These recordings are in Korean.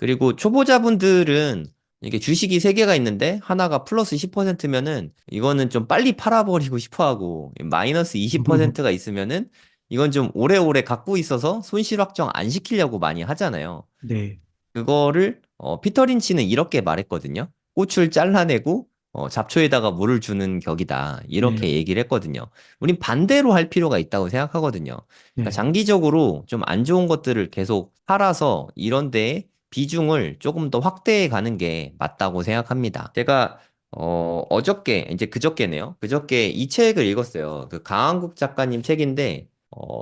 그리고 초보자분들은 이게 주식이 세 개가 있는데 하나가 플러스 10%면은 이거는 좀 빨리 팔아버리고 싶어 하고 마이너스 20%가 있으면은 이건 좀 오래오래 갖고 있어서 손실 확정 안 시키려고 많이 하잖아요. 네, 그거를 피터 린치는 이렇게 말했거든요. 꽃을 잘라내고 잡초에다가 물을 주는 격이다. 이렇게 네, 얘기를 했거든요. 우린 반대로 할 필요가 있다고 생각하거든요. 그러니까 네, 장기적으로 좀 안 좋은 것들을 계속 팔아서 이런 데에 비중을 조금 더 확대해 가는 게 맞다고 생각합니다. 제가 어저께 이제 그저께네요. 그저께 이 책을 읽었어요. 그 강한국 작가님 책인데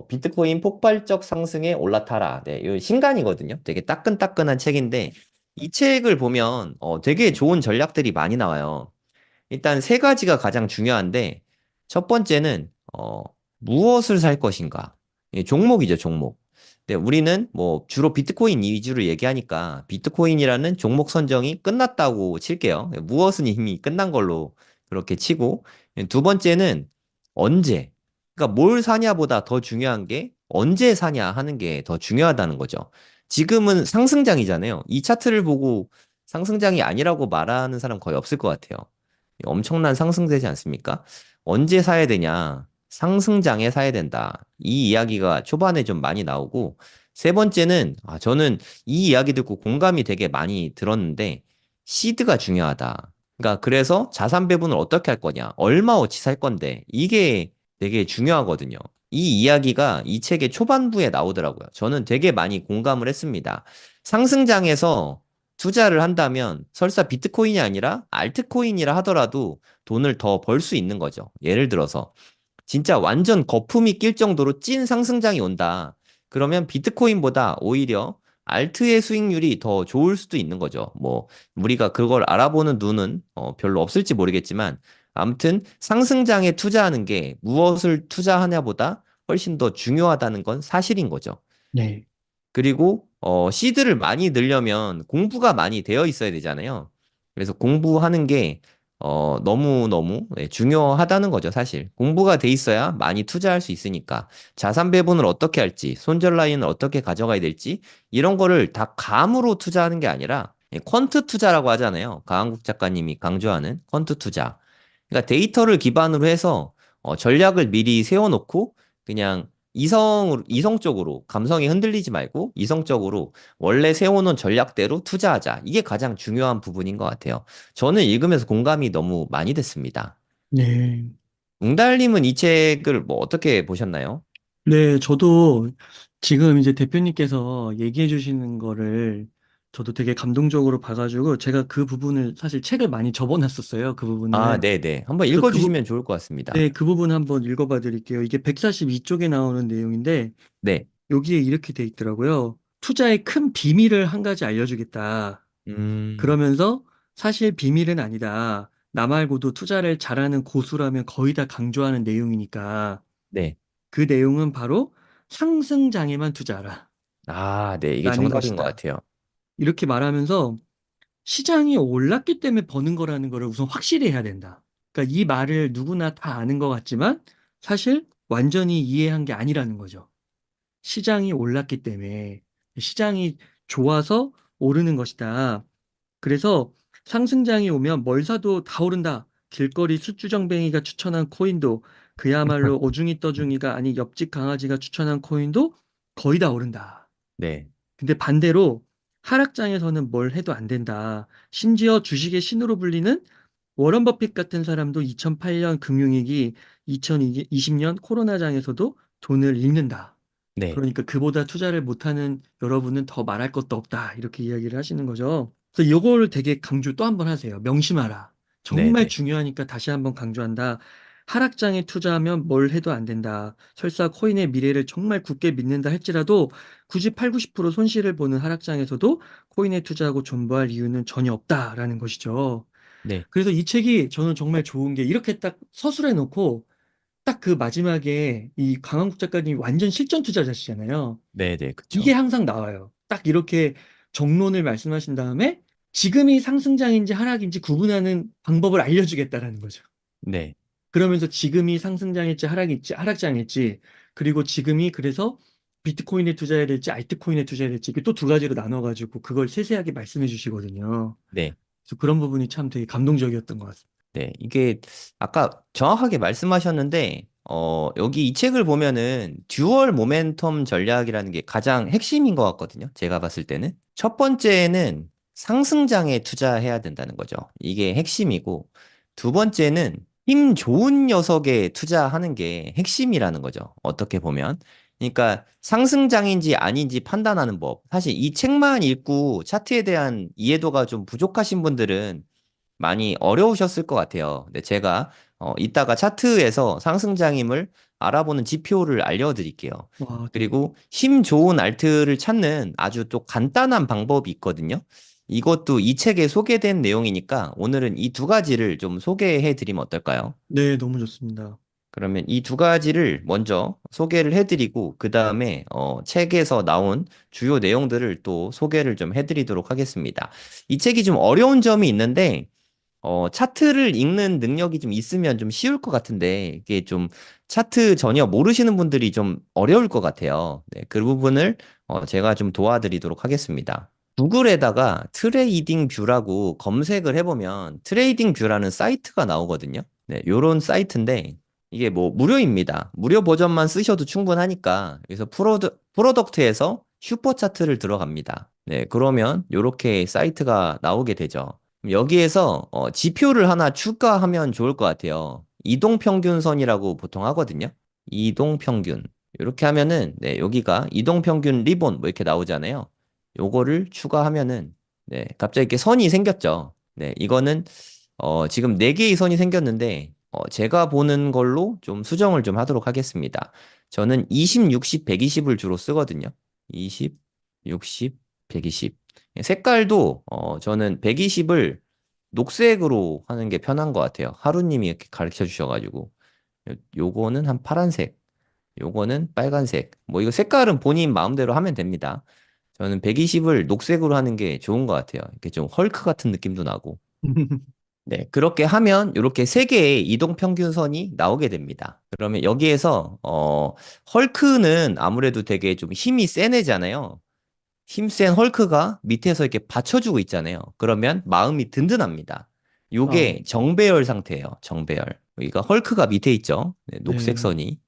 비트코인 폭발적 상승에 올라타라. 네, 이 신간이거든요. 되게 따끈따끈한 책인데, 이 책을 보면 되게 좋은 전략들이 많이 나와요. 일단 세 가지가 가장 중요한데, 첫 번째는 무엇을 살 것인가. 종목이죠, 종목. 근데 우리는 뭐 주로 비트코인 위주로 얘기하니까 비트코인이라는 종목 선정이 끝났다고 칠게요. 무엇은 이미 끝난 걸로 그렇게 치고, 두 번째는 언제. 그러니까 뭘 사냐보다 더 중요한 게 언제 사냐 하는 게 더 중요하다는 거죠. 지금은 상승장이잖아요. 이 차트를 보고 상승장이 아니라고 말하는 사람 거의 없을 것 같아요. 엄청난 상승되지 않습니까? 언제 사야 되냐? 상승장에 사야 된다. 이 이야기가 초반에 좀 많이 나오고, 세 번째는, 저는 이 이야기 듣고 공감이 되게 많이 들었는데, 시드가 중요하다. 그러니까 그래서 자산 배분을 어떻게 할 거냐? 얼마어치 살 건데, 이게 되게 중요하거든요. 이 이야기가 이 책의 초반부에 나오더라고요. 저는 되게 많이 공감을 했습니다. 상승장에서 투자를 한다면 설사 비트코인이 아니라 알트코인이라 하더라도 돈을 더 벌 수 있는 거죠. 예를 들어서 진짜 완전 거품이 낄 정도로 찐 상승장이 온다. 그러면 비트코인보다 오히려 알트의 수익률이 더 좋을 수도 있는 거죠. 뭐 우리가 그걸 알아보는 눈은 별로 없을지 모르겠지만 아무튼 상승장에 투자하는 게 무엇을 투자하냐보다 훨씬 더 중요하다는 건 사실인 거죠. 네, 그리고 시드를 많이 늘려면 공부가 많이 되어 있어야 되잖아요. 그래서 공부하는 게 너무너무 중요하다는 거죠, 사실. 공부가 돼 있어야 많이 투자할 수 있으니까. 자산 배분을 어떻게 할지, 손절 라인을 어떻게 가져가야 될지, 이런 거를 다 감으로 투자하는 게 아니라 퀀트 투자라고 하잖아요. 강한국 작가님이 강조하는 퀀트 투자. 그러니까 데이터를 기반으로 해서 전략을 미리 세워놓고 그냥 이성적으로 감성이 흔들리지 말고 이성적으로 원래 세워놓은 전략대로 투자하자. 이게 가장 중요한 부분인 것 같아요. 저는 읽으면서 공감이 너무 많이 됐습니다. 네. 웅달님은 이 책을 뭐 어떻게 보셨나요? 네, 저도 지금 이제 대표님께서 얘기해 주시는 거를 저도 되게 감동적으로 봐가지고 제가 그 부분을 사실 책을 많이 접어놨었어요. 그 아, 부분을. 네네. 한번 그래서 읽어주시면 좋을 것 같습니다. 네, 그 부분 한번 읽어봐 드릴게요. 이게 142쪽에 나오는 내용인데 네. 여기에 이렇게 돼 있더라고요. 투자의 큰 비밀을 한 가지 알려주겠다. 음, 그러면서 사실 비밀은 아니다. 나 말고도 투자를 잘하는 고수라면 거의 다 강조하는 내용이니까 네. 그 내용은 바로 상승장에만 투자하라. 아, 네. 이게 라는 정답인 것 것이다. 같아요. 이렇게 말하면서 시장이 올랐기 때문에 버는 거라는 거를 우선 확실히 해야 된다. 그러니까 이 말을 누구나 다 아는 것 같지만 사실 완전히 이해한 게 아니라는 거죠. 시장이 올랐기 때문에 시장이 좋아서 오르는 것이다. 그래서 상승장이 오면 뭘 사도 다 오른다. 길거리 술주정뱅이가 추천한 코인도 그야말로 오중이 떠중이가 아닌 옆집 강아지가 추천한 코인도 거의 다 오른다. 네. 근데 반대로 하락장에서는 뭘 해도 안 된다. 심지어 주식의 신으로 불리는 워런 버핏 같은 사람도 2008년 금융위기, 2020년 코로나장에서도 돈을 잃는다. 네. 그러니까 그보다 투자를 못하는 여러분은 더 말할 것도 없다. 이렇게 이야기를 하시는 거죠. 그래서 이거를 되게 강조 또 한 번 하세요. 명심하라. 정말 네네. 중요하니까 다시 한번 강조한다. 하락장에 투자하면 뭘 해도 안 된다. 설사 코인의 미래를 정말 굳게 믿는다 할지라도 굳이 8, 90% 손실을 보는 하락장에서도 코인에 투자하고 존버할 이유는 전혀 없다라는 것이죠. 네. 그래서 이 책이 저는 정말 좋은 게 이렇게 딱 서술해 놓고 딱 그 마지막에 이 강한국 작가님이 완전 실전 투자자시잖아요. 네네. 이게 그쵸. 항상 나와요. 딱 이렇게 정론을 말씀하신 다음에 지금이 상승장인지 하락인지 구분하는 방법을 알려주겠다라는 거죠. 네. 그러면서 지금이 상승장일지 하락일지, 하락장일지, 그리고 지금이 그래서 비트코인에 투자해야 될지 알트코인에 투자해야 될지 이게 또 두 가지로 나눠가지고 그걸 세세하게 말씀해 주시거든요. 네. 그래서 그런 부분이 참 되게 감동적이었던 것 같습니다. 네, 이게 아까 정확하게 말씀하셨는데, 여기 이 책을 보면은 듀얼 모멘텀 전략이라는 게 가장 핵심인 것 같거든요. 제가 봤을 때는. 첫 번째는 상승장에 투자해야 된다는 거죠. 이게 핵심이고, 두 번째는 힘 좋은 녀석에 투자하는 게 핵심이라는 거죠. 어떻게 보면. 그러니까 상승장인지 아닌지 판단하는 법. 사실 이 책만 읽고 차트에 대한 이해도가 좀 부족하신 분들은 많이 어려우셨을 것 같아요. 근데 제가 이따가 차트에서 상승장임을 알아보는 지표를 알려드릴게요. 와, 네. 그리고 힘 좋은 알트를 찾는 아주 또 간단한 방법이 있거든요. 이것도 이 책에 소개된 내용이니까 오늘은 이 두 가지를 좀 소개해 드리면 어떨까요? 네, 너무 좋습니다. 그러면 이 두 가지를 먼저 소개를 해드리고, 그 다음에 책에서 나온 주요 내용들을 또 소개를 좀 해드리도록 하겠습니다. 이 책이 좀 어려운 점이 있는데, 차트를 읽는 능력이 좀 있으면 좀 쉬울 것 같은데, 이게 좀 차트 전혀 모르시는 분들이 좀 어려울 것 같아요. 네, 그 부분을 제가 좀 도와드리도록 하겠습니다. 구글에다가 트레이딩 뷰라고 검색을 해보면 트레이딩 뷰라는 사이트가 나오거든요. 네, 요런 사이트인데, 이게 뭐 무료입니다. 무료 버전만 쓰셔도 충분하니까, 그래서 프로덕트에서 슈퍼 차트를 들어갑니다. 네, 그러면 요렇게 사이트가 나오게 되죠. 여기에서 지표를 하나 추가하면 좋을 것 같아요. 이동평균선이라고 보통 하거든요. 이동평균. 이렇게 하면은 네, 여기가 이동평균 리본 뭐 이렇게 나오잖아요. 요거를 추가하면은 네, 갑자기 이렇게 선이 생겼죠. 네, 이거는 지금 4개의 선이 생겼는데 제가 보는 걸로 좀 수정을 좀 하도록 하겠습니다. 저는 20, 60, 120을 주로 쓰거든요. 20, 60, 120. 색깔도 저는 120을 녹색으로 하는 게 편한 것 같아요. 하루님이 이렇게 가르쳐 주셔가지고 요거는 한 파란색, 요거는 빨간색. 뭐 이거 색깔은 본인 마음대로 하면 됩니다. 저는 120을 녹색으로 하는 게 좋은 것 같아요. 이렇게 좀 헐크 같은 느낌도 나고. 네, 그렇게 하면 이렇게 세 개의 이동 평균선이 나오게 됩니다. 그러면 여기에서 헐크는 아무래도 되게 좀 힘이 센 애잖아요. 힘센 헐크가 밑에서 이렇게 받쳐주고 있잖아요. 그러면 마음이 든든합니다. 아, 요게 정배열 상태예요. 정배열. 여기가 헐크가 밑에 있죠. 네, 녹색 네, 선이.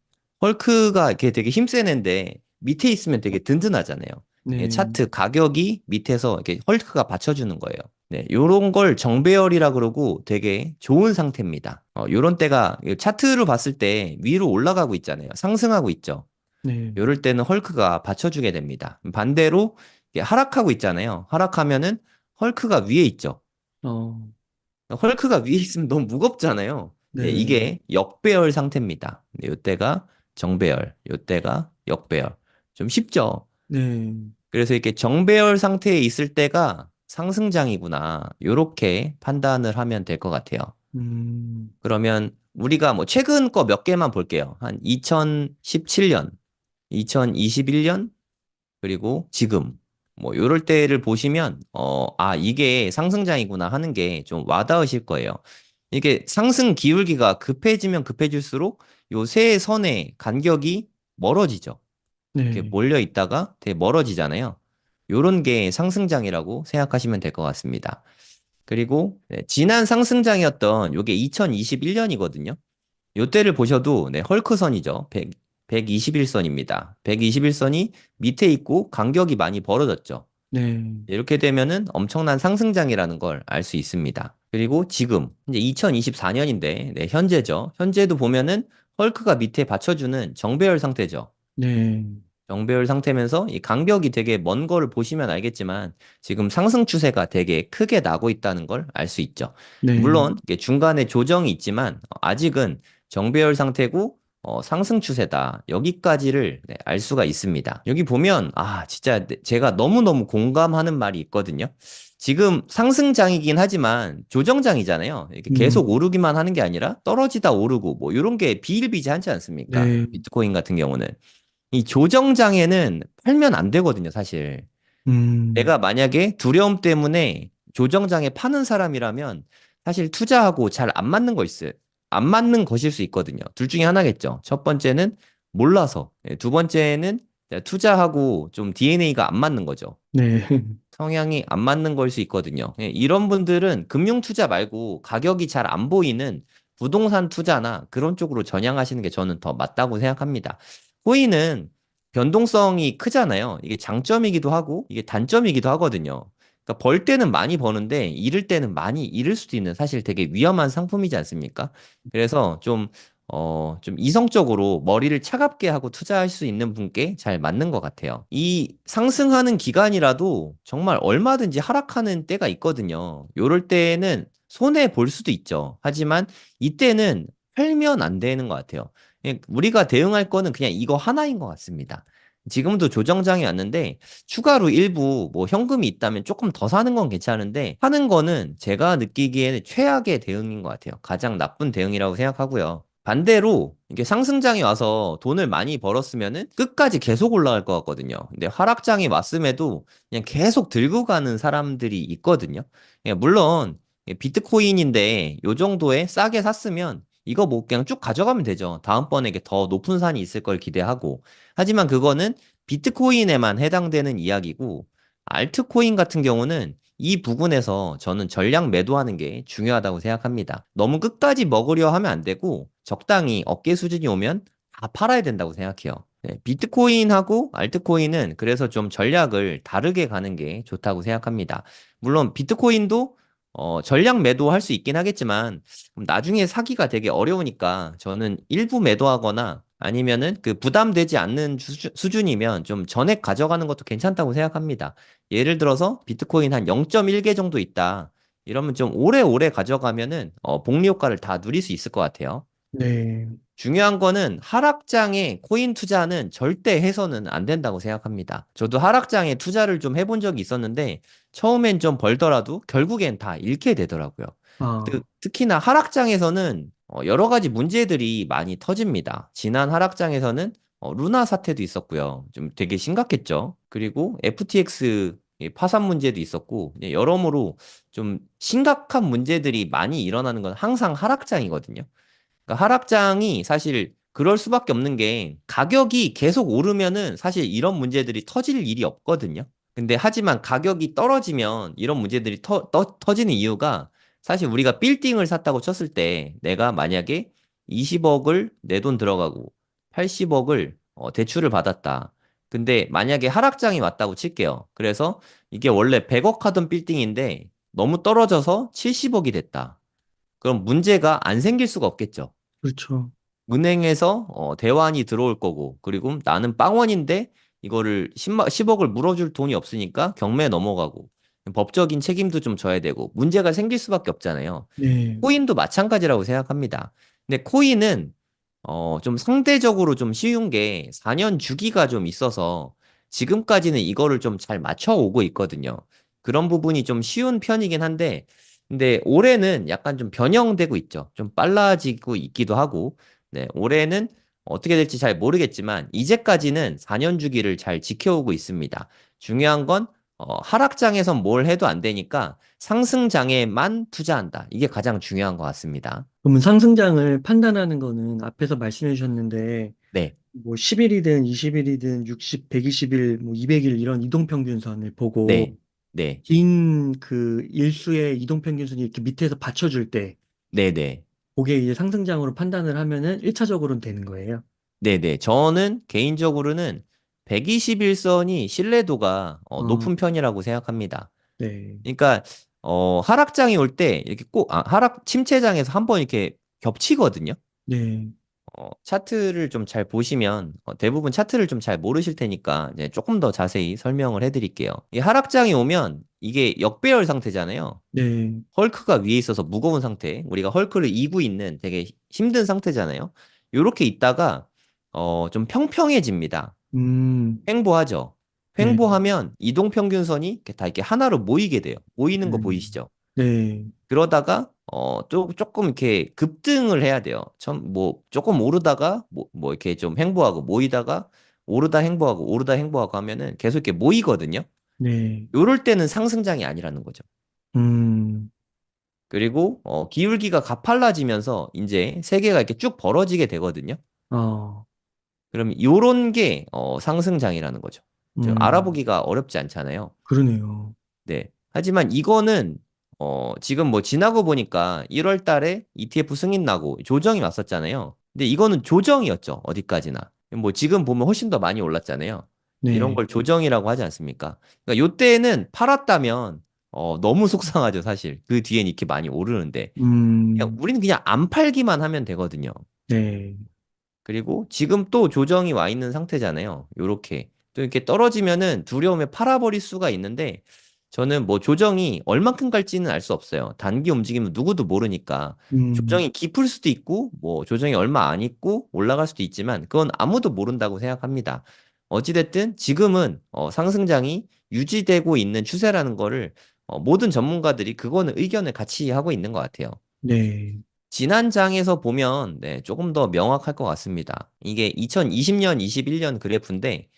헐크가 이렇게 되게 힘센 애인데 밑에 있으면 되게 든든하잖아요. 예, 네, 차트 가격이 밑에서 이렇게 헐크가 받쳐주는 거예요. 네, 요런 걸 정배열이라 그러고 되게 좋은 상태입니다. 요런 때가 차트로 봤을 때 위로 올라가고 있잖아요. 상승하고 있죠. 네, 요럴 때는 헐크가 받쳐주게 됩니다. 반대로 이게 하락하고 있잖아요. 하락하면은 헐크가 위에 있죠. 어, 헐크가 위에 있으면 너무 무겁잖아요. 네, 네, 이게 역배열 상태입니다. 네, 요때가 정배열, 요때가 역배열. 좀 쉽죠? 네, 그래서 이렇게 정배열 상태에 있을 때가 상승장이구나. 요렇게 판단을 하면 될 것 같아요. 음, 그러면 우리가 뭐 최근 거 몇 개만 볼게요. 한 2017년, 2021년, 그리고 지금 뭐 요럴 때를 보시면 이게 상승장이구나 하는 게 좀 와닿으실 거예요. 이게 상승 기울기가 급해지면 급해질수록 요 세 선의 간격이 멀어지죠. 이렇게 네, 몰려 있다가 되게 멀어지잖아요. 요런 게 상승장이라고 생각하시면 될 것 같습니다. 그리고 네, 지난 상승장이었던 요게 2021년이거든요. 요때를 보셔도 네, 헐크선이죠. 121선입니다. 121선이 밑에 있고 간격이 많이 벌어졌죠. 네, 이렇게 되면은 엄청난 상승장이라는 걸 알 수 있습니다. 그리고 지금 이제 2024년인데 현재죠. 현재도 보면은 헐크가 밑에 받쳐주는 정배열 상태죠. 네, 정배열 상태면서 이 간격이 되게 먼 거를 보시면 알겠지만 지금 상승 추세가 되게 크게 나고 있다는 걸 알 수 있죠. 네, 물론 이게 중간에 조정이 있지만 아직은 정배열 상태고 상승 추세다. 여기까지를 네, 알 수가 있습니다. 여기 보면 진짜 제가 너무너무 공감하는 말이 있거든요. 지금 상승장이긴 하지만 조정장이잖아요. 이렇게 계속 음, 오르기만 하는 게 아니라 떨어지다 오르고 뭐 이런 게 비일비재하지 않습니까? 네, 비트코인 같은 경우는. 이 조정장에는 팔면 안 되거든요, 사실. 음, 내가 만약에 두려움 때문에 조정장에 파는 사람이라면 사실 투자하고 잘 안 맞는 거 있어요. 안 맞는 것일 수 있거든요. 둘 중에 하나겠죠. 첫 번째는 몰라서. 두 번째는 투자하고 좀 DNA가 안 맞는 거죠. 네. 성향이 안 맞는 걸 수 있거든요. 이런 분들은 금융 투자 말고 가격이 잘 안 보이는 부동산 투자나 그런 쪽으로 전향하시는 게 저는 더 맞다고 생각합니다. 코인은 변동성이 크잖아요. 이게 장점이기도 하고 이게 단점이기도 하거든요. 그러니까 벌 때는 많이 버는데 잃을 때는 많이 잃을 수도 있는 사실 되게 위험한 상품이지 않습니까? 그래서 좀 이성적으로 머리를 차갑게 하고 투자할 수 있는 분께 잘 맞는 것 같아요. 이 상승하는 기간이라도 정말 얼마든지 하락하는 때가 있거든요. 요럴 때는 손해 볼 수도 있죠. 하지만 이때는 팔면 안 되는 것 같아요. 우리가 대응할 거는 그냥 이거 하나인 것 같습니다. 지금도 조정장이 왔는데 추가로 일부 뭐 현금이 있다면 조금 더 사는 건 괜찮은데 하는 거는 제가 느끼기에는 최악의 대응인 것 같아요. 가장 나쁜 대응이라고 생각하고요. 반대로 이게 상승장이 와서 돈을 많이 벌었으면은 끝까지 계속 올라갈 것 같거든요. 근데 하락장이 왔음에도 그냥 계속 들고 가는 사람들이 있거든요. 물론 비트코인인데 요 정도에 싸게 샀으면 이거 뭐 그냥 쭉 가져가면 되죠. 다음번에 이게 더 높은 산이 있을 걸 기대하고. 하지만 그거는 비트코인에만 해당되는 이야기고 알트코인 같은 경우는 이 부분에서 저는 전량 매도하는 게 중요하다고 생각합니다. 너무 끝까지 먹으려 하면 안 되고 적당히 어깨 수준이 오면 다 팔아야 된다고 생각해요. 네, 비트코인하고 알트코인은 그래서 좀 전략을 다르게 가는 게 좋다고 생각합니다. 물론 비트코인도 전량 매도할 수 있긴 하겠지만 나중에 사기가 되게 어려우니까 저는 일부 매도하거나 아니면은 그 부담되지 않는 수준이면 좀 전액 가져가는 것도 괜찮다고 생각합니다. 예를 들어서 비트코인 한 0.1개 정도 있다. 이러면 좀 오래오래 가져가면은 복리 효과를 다 누릴 수 있을 것 같아요. 네. 중요한 거는 하락장에 코인 투자는 절대 해서는 안 된다고 생각합니다. 저도 하락장에 투자를 좀 해본 적이 있었는데 처음엔 좀 벌더라도 결국엔 다 잃게 되더라고요. 아, 특히나 하락장에서는 여러 가지 문제들이 많이 터집니다. 지난 하락장에서는 루나 사태도 있었고요. 좀 되게 심각했죠. 그리고 FTX 파산 문제도 있었고 여러모로 좀 심각한 문제들이 많이 일어나는 건 항상 하락장이거든요. 그러니까 하락장이 사실 그럴 수밖에 없는 게 가격이 계속 오르면은 사실 이런 문제들이 터질 일이 없거든요. 근데 하지만 가격이 떨어지면 이런 문제들이 터지는 이유가 사실 우리가 빌딩을 샀다고 쳤을 때 내가 만약에 20억을 내 돈 들어가고 80억을 대출을 받았다. 근데 만약에 하락장이 왔다고 칠게요. 그래서 이게 원래 100억 하던 빌딩인데 너무 떨어져서 70억이 됐다. 그럼 문제가 안 생길 수가 없겠죠. 그렇죠. 은행에서 대환이 들어올 거고, 그리고 나는 빵원인데 이거를 10억을 물어줄 돈이 없으니까 경매 넘어가고, 법적인 책임도 좀 져야 되고, 문제가 생길 수밖에 없잖아요. 네. 코인도 마찬가지라고 생각합니다. 근데 코인은 좀 상대적으로 좀 쉬운 게 4년 주기가 좀 있어서 지금까지는 이거를 좀 잘 맞춰오고 있거든요. 그런 부분이 좀 쉬운 편이긴 한데, 근데 올해는 약간 좀 변형되고 있죠. 좀 빨라지고 있기도 하고, 네, 올해는 어떻게 될지 잘 모르겠지만, 이제까지는 4년 주기를 잘 지켜오고 있습니다. 중요한 건 하락장에선 뭘 해도 안 되니까 상승장에만 투자한다. 이게 가장 중요한 것 같습니다. 그러면 상승장을 판단하는 거는 앞에서 말씀해 주셨는데, 네, 뭐 10일이든 20일이든 60, 120일, 뭐 200일 이런 이동평균선을 보고 네, 네, 긴 그 일수의 이동평균선이 이렇게 밑에서 받쳐줄 때, 네, 네, 그게 이제 상승장으로 판단을 하면은 1차적으로는 되는 거예요. 네, 네. 저는 개인적으로는 121선이 신뢰도가 어, 높은 편이라고 생각합니다. 네, 그러니까 하락장이 올 때 이렇게 꼭 하락 침체장에서 한번 이렇게 겹치거든요. 네, 차트를 좀 잘 보시면 대부분 차트를 좀 잘 모르실 테니까 이제 조금 더 자세히 설명을 해드릴게요. 이 하락장이 오면 이게 역배열 상태잖아요. 네, 헐크가 위에 있어서 무거운 상태, 우리가 헐크를 이고 있는 되게 힘든 상태잖아요. 요렇게 있다가 좀 평평해집니다. 음, 횡보하죠. 네, 횡보하면 이동평균선이 이렇게 다 이렇게 하나로 모이게 돼요. 모이는 거 보이시죠? 네, 그러다가 조금 이렇게 급등을 해야 돼요. 처음 뭐 조금 오르다가 뭐 이렇게 좀 횡보하고 모이다가 오르다 횡보하고 오르다 횡보하고 하면은 계속 이렇게 모이거든요. 네, 요럴 때는 상승장이 아니라는 거죠. 음, 그리고 기울기가 가팔라지면서 이제 세계가 이렇게 쭉 벌어지게 되거든요. 어, 그럼 요런 게 상승장이라는 거죠. 좀 음, 알아보기가 어렵지 않잖아요. 그러네요. 네. 하지만 이거는 지금 뭐 지나고 보니까 1월 달에 ETF 승인 나고 조정이 왔었잖아요. 근데 이거는 조정이었죠. 어디까지나. 뭐 지금 보면 훨씬 더 많이 올랐잖아요. 이런 네. 걸 조정이라고 하지 않습니까? 그러니까 요때는 팔았다면 너무 속상하죠, 사실. 그 뒤엔 이렇게 많이 오르는데. 음, 우리는 그냥 안 팔기만 하면 되거든요. 네. 그리고 지금 또 조정이 와 있는 상태잖아요. 요렇게. 또 이렇게 떨어지면은 두려움에 팔아버릴 수가 있는데 저는 뭐 조정이 얼만큼 갈지는 알 수 없어요. 단기 움직임은 누구도 모르니까 음, 조정이 깊을 수도 있고 뭐 조정이 얼마 안 있고 올라갈 수도 있지만 그건 아무도 모른다고 생각합니다. 어찌됐든 지금은 상승장이 유지되고 있는 추세라는 거를 모든 전문가들이 그거는 의견을 같이 하고 있는 것 같아요. 네. 지난 장에서 보면 네, 조금 더 명확할 것 같습니다. 이게 2020년, 21년 그래프인데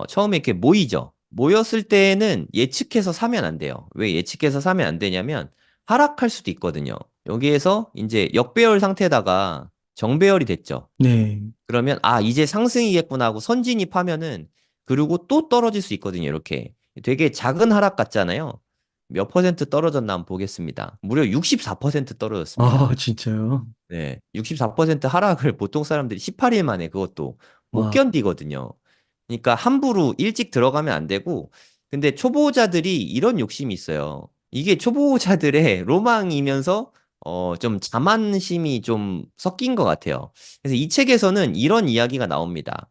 처음에 이렇게 모이죠. 모였을 때에는 예측해서 사면 안 돼요. 왜 예측해서 사면 안 되냐면 하락할 수도 있거든요. 여기에서 이제 역배열 상태다가 정배열이 됐죠. 네. 그러면 아 이제 상승이겠구나 하고 선진입하면은 그리고 또 떨어질 수 있거든요. 이렇게 되게 작은 하락 같잖아요. 몇 퍼센트 떨어졌나 한번 보겠습니다. 무려 64% 떨어졌습니다. 아, 진짜요? 네, 64% 하락을 보통 사람들이 18일 만에 그것도 못 와, 견디거든요. 그러니까 함부로 일찍 들어가면 안 되고, 근데 초보자들이 이런 욕심이 있어요. 이게 초보자들의 로망이면서 좀 자만심이 좀 섞인 것 같아요. 그래서 이 책에서는 이런 이야기가 나옵니다.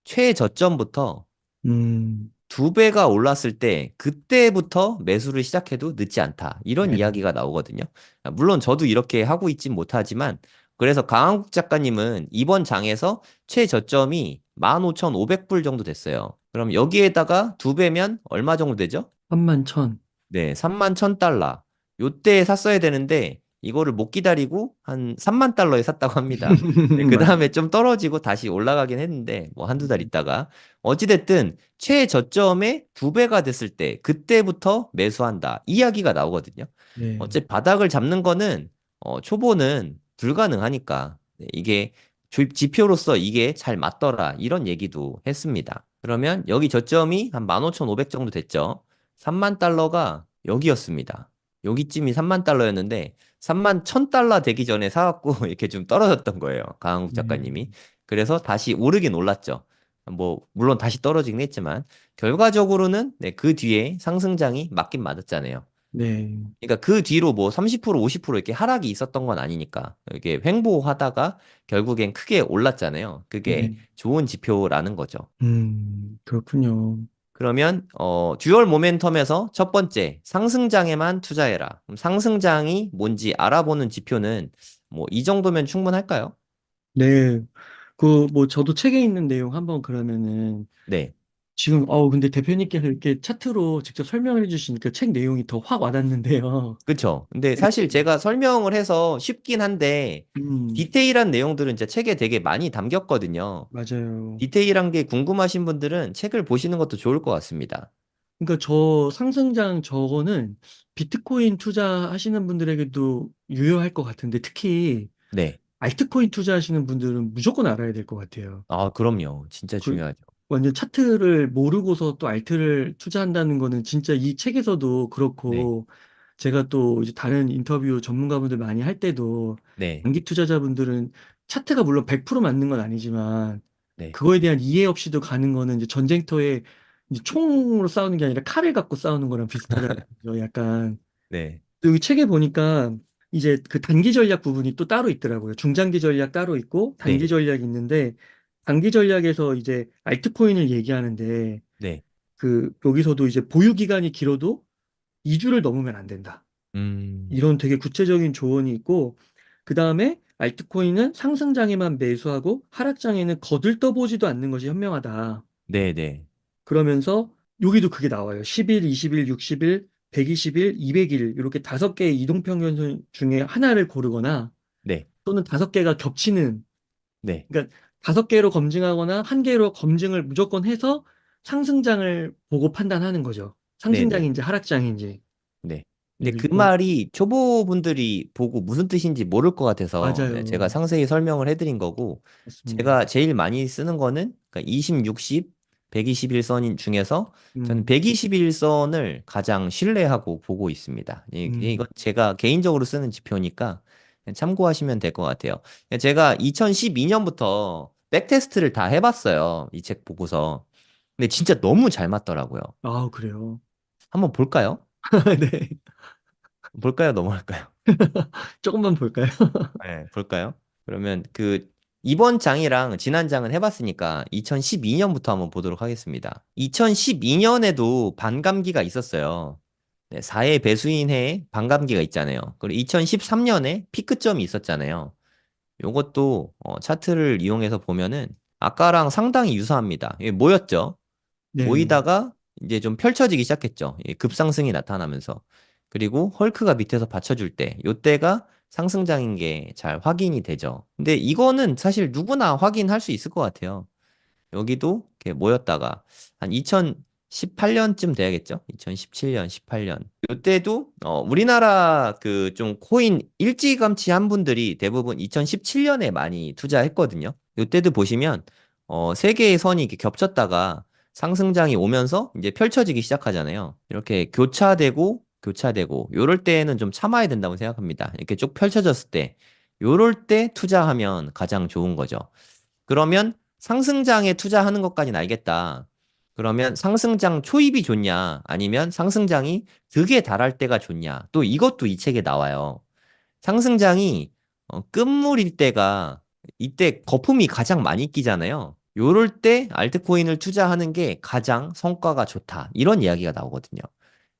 최저점부터 음, 2배가 올랐을 때 그때부터 매수를 시작해도 늦지 않다. 이런 네. 이야기가 나오거든요. 물론 저도 이렇게 하고 있진 못하지만 그래서 강한국 작가님은 이번 장에서 최저점이 15,500불 정도 됐어요. 그럼 여기에다가 2배면 얼마 정도 되죠? 31,000. 네, 3만 1,000달러. 요때 샀어야 되는데 이거를 못 기다리고 한 3만 달러에 샀다고 합니다. 네, 그 다음에 맞아요. 좀 떨어지고 다시 올라가긴 했는데 뭐 한두 달 있다가 어찌됐든 최저점에 2배가 됐을 때 그때부터 매수한다. 이야기가 나오거든요. 네. 어째 바닥을 잡는 거는 초보는 불가능하니까 네, 이게 지표로서 이게 잘 맞더라. 이런 얘기도 했습니다. 그러면 여기 저점이 한 15,500 정도 됐죠. 3만 달러가 여기였습니다. 여기쯤이 3만 달러였는데 3만 1,000달러 되기 전에 사갖고 이렇게 좀 떨어졌던 거예요. 강한국 네. 작가님이. 그래서 다시 오르긴 올랐죠. 뭐 물론 다시 떨어지긴 했지만 결과적으로는 네, 그 뒤에 상승장이 맞긴 맞았잖아요. 네. 그러니까 그 뒤로 뭐 30%, 50% 이렇게 하락이 있었던 건 아니니까 이게 횡보하다가 결국엔 크게 올랐잖아요. 그게 네. 좋은 지표라는 거죠. 그렇군요. 그러면 듀얼 모멘텀에서 첫 번째 상승장에만 투자해라. 그럼 상승장이 뭔지 알아보는 지표는 뭐 이 정도면 충분할까요? 네. 뭐, 저도 책에 있는 내용 한번 그러면은, 네. 지금, 근데 대표님께서 이렇게 차트로 직접 설명을 해주시니까 책 내용이 더 확 와닿는데요. 그쵸. 근데 사실 제가 설명을 해서 쉽긴 한데 음, 디테일한 내용들은 제 책에 되게 많이 담겼거든요. 맞아요. 디테일한 게 궁금하신 분들은 책을 보시는 것도 좋을 것 같습니다. 그러니까 저 상승장 저거는 비트코인 투자하시는 분들에게도 유효할 것 같은데, 특히 네. 알트코인 투자하시는 분들은 무조건 알아야 될 것 같아요. 아, 그럼요. 진짜 그 중요하죠. 완전 차트를 모르고서 또 알트를 투자한다는 거는 진짜 이 책에서도 네. 그렇고 제가 또 이제 다른 인터뷰 전문가분들 많이 할 때도 네. 단기 투자자분들은 차트가 물론 100% 맞는 건 아니지만 네. 그거에 대한 이해 없이도 가는 거는 이제 전쟁터에 이제 총으로 싸우는 게 아니라 칼을 갖고 싸우는 거랑 비슷하다는 거죠. 약간 네. 여기 책에 보니까 이제 그 단기 전략 부분이 또 따로 있더라고요. 중장기 전략 따로 있고 단기 네. 전략이 있는데 단기 전략에서 이제 알트코인을 얘기하는데 네. 그 여기서도 이제 보유 기간이 길어도 2주를 넘으면 안 된다. 음. 이런 되게 구체적인 조언이 있고 그 다음에 알트코인은 상승장에만 매수하고 하락장에는 거들떠보지도 않는 것이 현명하다. 네. 네. 그러면서 여기도 그게 나와요. 10일, 20일, 60일, 120일, 200일 이렇게 다섯 개의 이동평균 중에 하나를 고르거나 네. 또는 다섯 개가 겹치는 네. 그러니까 다섯 개로 검증하거나 한 개로 검증을 무조건 해서 상승장을 보고 판단하는 거죠. 네. 네. 상승장인지 하락장인지. 네. 근데 네, 그 말이 초보분들이 보고 무슨 뜻인지 모를 것 같아서 네, 제가 맞아요. 상세히 설명을 해드린 거고, 맞습니다. 제가 제일 많이 쓰는 거는 그러니까 20, 60, 121선 중에서 저는 음, 121선을 가장 신뢰하고 보고 있습니다. 이건 음, 제가 개인적으로 쓰는 지표니까 참고하시면 될 것 같아요. 제가 2012년부터 백테스트를 다 해봤어요. 이 책 보고서. 근데 진짜 너무 잘 맞더라고요. 아, 그래요. 한번 볼까요? 네. 볼까요? 넘어갈까요? 조금만 볼까요? 네, 볼까요? 그러면 그 이번 장이랑 지난 장은 해봤으니까 2012년부터 한번 보도록 하겠습니다. 2012년에도 반감기가 있었어요. 네, 4의 배수인 해에 반감기가 있잖아요. 그리고 2013년에 피크점이 있었잖아요. 요것도 차트를 이용해서 보면은 아까랑 상당히 유사합니다. 이게 모였죠? 네. 모이다가 이제 좀 펼쳐지기 시작했죠. 이 급상승이 나타나면서. 그리고 헐크가 밑에서 받쳐줄 때, 요때가 상승장인 게 잘 확인이 되죠. 근데 이거는 사실 누구나 확인할 수 있을 것 같아요. 여기도 이렇게 모였다가 한 2018년쯤 돼야겠죠? 2017년, 18년. 요때도 우리나라 그 좀 코인 일찌감치 한 분들이 대부분 2017년에 많이 투자했거든요. 요때도 보시면 세 개의 선이 이렇게 겹쳤다가 상승장이 오면서 이제 펼쳐지기 시작하잖아요. 이렇게 교차되고 교차되고 요럴 때에는 좀 참아야 된다고 생각합니다. 이렇게 쭉 펼쳐졌을 때 요럴 때 투자하면 가장 좋은 거죠. 그러면 상승장에 투자하는 것까지는 알겠다. 그러면 상승장 초입이 좋냐? 아니면 상승장이 득에 달할 때가 좋냐? 또 이것도 이 책에 나와요. 상승장이 끝물일 때가 이때 거품이 가장 많이 끼잖아요. 요럴 때 알트코인을 투자하는 게 가장 성과가 좋다. 이런 이야기가 나오거든요.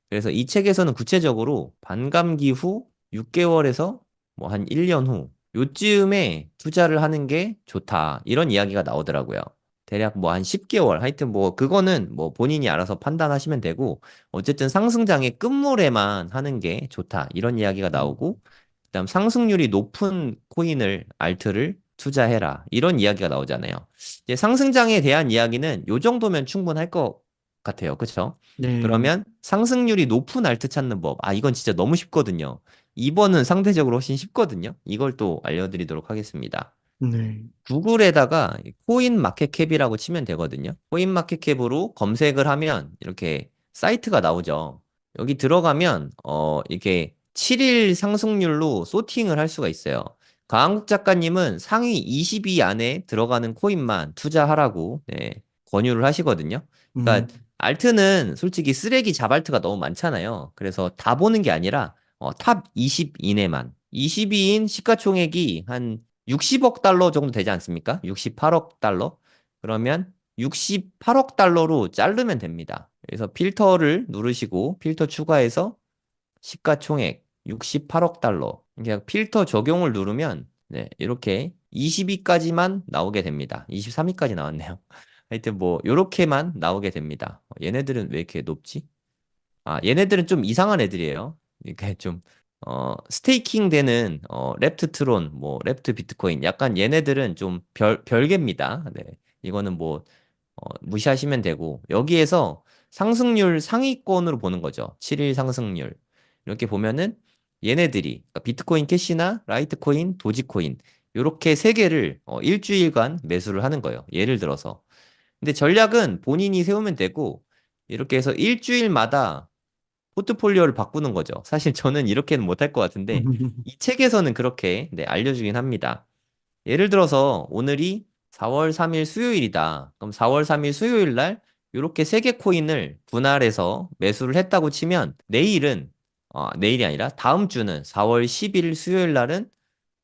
그래서 이 책에서는 구체적으로 반감기 후 6개월에서 뭐 한 1년 후 요쯤에 투자를 하는 게 좋다. 이런 이야기가 나오더라고요. 대략 뭐 한 10개월. 하여튼 뭐 그거는 뭐 본인이 알아서 판단하시면 되고 어쨌든 상승장의 끝물에만 하는 게 좋다. 이런 이야기가 음, 나오고 그다음 상승률이 높은 코인을 알트를 투자해라. 이런 이야기가 나오잖아요. 이제 상승장에 대한 이야기는 요 정도면 충분할 것 같아요. 그렇죠? 네. 그러면 상승률이 높은 알트 찾는 법. 아, 이건 진짜 너무 쉽거든요. 2번은 상대적으로 훨씬 쉽거든요. 이걸 또 알려드리도록 하겠습니다. 네. 구글에다가 코인 마켓캡이라고 치면 되거든요. 코인 마켓캡으로 검색을 하면 이렇게 사이트가 나오죠. 여기 들어가면 이렇게 7일 상승률로 소팅을 할 수가 있어요. 강한국 작가님은 상위 20위 안에 들어가는 코인만 투자하라고 네, 권유를 하시거든요. 음, 그러니까 알트는 솔직히 쓰레기 잡알트가 너무 많잖아요. 그래서 다 보는 게 아니라 탑 20 이내만. 20위인 시가총액이 한 60억 달러 정도 되지 않습니까? 68억 달러? 그러면 68억 달러로 자르면 됩니다. 그래서 필터를 누르시고 필터 추가해서 시가총액 68억 달러. 그냥 필터 적용을 누르면 네, 이렇게 20위까지만 나오게 됩니다. 23위까지 나왔네요. 하여튼 뭐 요렇게만 나오게 됩니다. 얘네들은 왜 이렇게 높지? 아, 얘네들은 좀 이상한 애들이에요. 이렇게 좀, 스테이킹 되는, 랩트 트론, 뭐, 랩트 비트코인. 약간 얘네들은 좀 별개입니다. 네. 이거는 뭐, 무시하시면 되고, 여기에서 상승률 상위권으로 보는 거죠. 7일 상승률. 이렇게 보면은 얘네들이, 그러니까 비트코인 캐시나 라이트코인, 도지코인, 요렇게 세 개를 일주일간 매수를 하는 거예요. 예를 들어서. 근데 전략은 본인이 세우면 되고, 이렇게 해서 일주일마다 포트폴리오를 바꾸는 거죠. 사실 저는 이렇게는 못할 것 같은데, 이 책에서는 그렇게 네, 알려주긴 합니다. 예를 들어서 오늘이 4월 3일 수요일이다. 그럼 4월 3일 수요일 날 이렇게 세 개 코인을 분할해서 매수를 했다고 치면 내일은, 내일이 아니라 다음 주는 4월 10일 수요일 날은